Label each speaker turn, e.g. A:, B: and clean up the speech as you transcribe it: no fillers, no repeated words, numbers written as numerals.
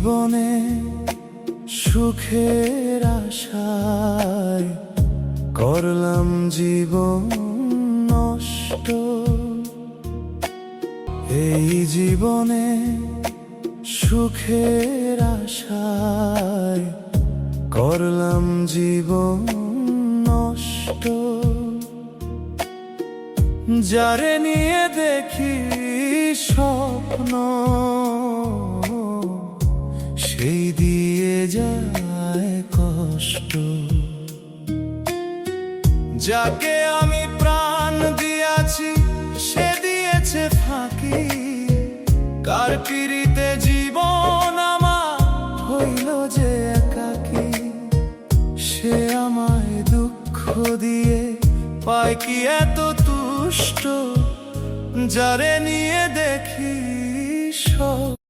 A: জীবনে সুখের আশায় করলাম জীবন নষ্ট। এই জীবনে সুখের আশায় করলাম জীবন নষ্ট। যারে নিয়ে দেখি স্বপ্ন সেই দিয়ে যায় কষ্ট। যাকে আমি প্রাণ দিয়াছি সে দিয়েছে ফাঁকি। কার পিড়িতে জীবন আমার হইল যে একাকী। সে আমায় দুঃখ দিয়ে পায় কি এত তুষ্ট। যারে নিয়ে দেখি সব